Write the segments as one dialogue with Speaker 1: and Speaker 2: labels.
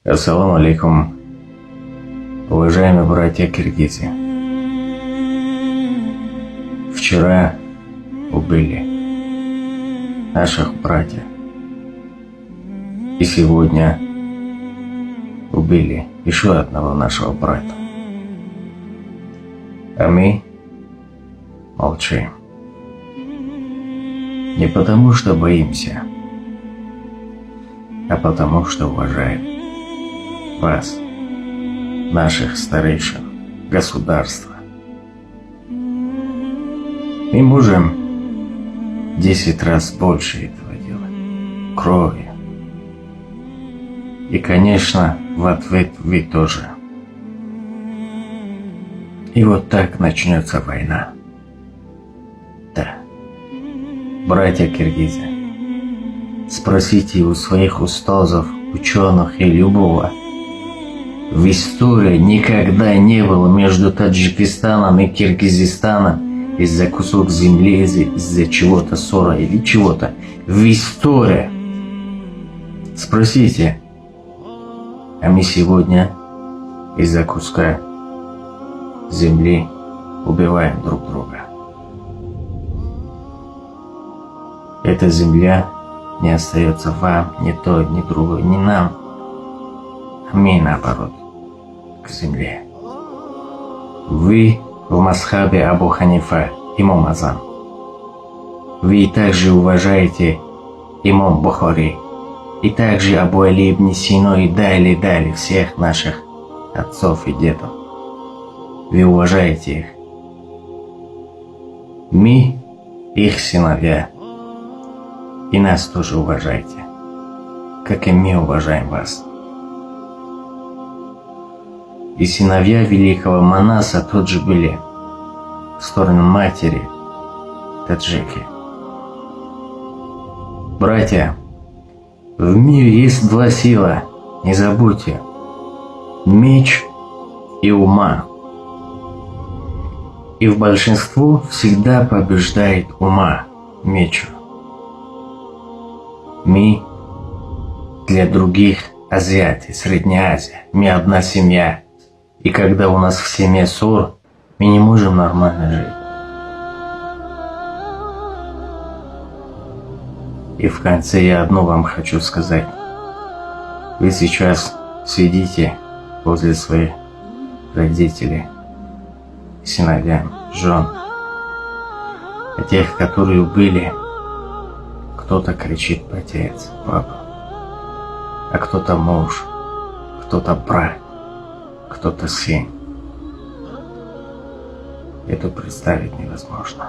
Speaker 1: Ассаламу алейкум, уважаемые братья киргизы. Вчера убили наших братьев, и сегодня убили еще одного нашего брата. А мы молчим. Не потому, что боимся, а потому, что уважаем вас, наших старейшин, государства. Мы можем 10 раз больше этого делать, кровью. И, конечно, в ответ вы тоже. И вот так начнется война. Да. Братья киргизы, спросите у своих устазов, ученых и любого. В истории никогда не было между Таджикистаном и Киргизистаном из-за кусок земли, из-за чего-то ссора или чего-то. В истории. Спросите. А мы сегодня из-за куска земли убиваем друг друга. Эта земля не остается вам, ни той, ни другой, ни нам. А мы наоборот, к земле. Вы в мазхабе Абу Ханифа, имам Азам. Вы также уважаете имам Бухари, и также Абу Али ибн Сино и далее всех наших отцов и дедов. Вы уважаете их. Мы их сыновья. И нас тоже уважайте, как и мы уважаем вас. И сыновья великого Манаса тоже были в сторону матери таджики. Братья, в мире есть два сила, не забудьте. Меч и ума. И в большинстве всегда побеждает ума мечу. Мы для других азиаты, Средняя Азия, мы одна семья. И когда у нас в семье ссор, мы не можем нормально жить. И в конце я одно вам хочу сказать. Вы сейчас сидите возле своих родителей, сыновьям, жен. А тех, которые убили, кто-то кричит отец, папа, а кто-то муж, кто-то брат, кто-то сын. Это представить невозможно,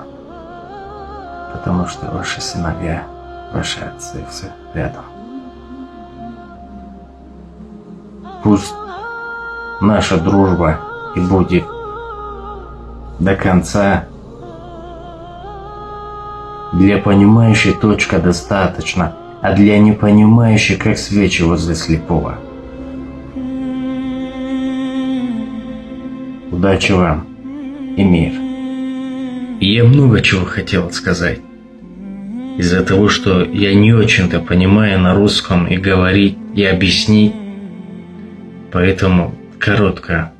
Speaker 1: потому что ваши сыновья, ваши отцы все рядом. Пусть наша дружба и будет до конца. Для понимающей точка достаточно, а для непонимающей как свечи возле слепого. Удачи вам и мир. И я много чего хотел сказать. Из-за того, что я не очень-то понимаю на русском и говорить, и объяснить. Поэтому коротко.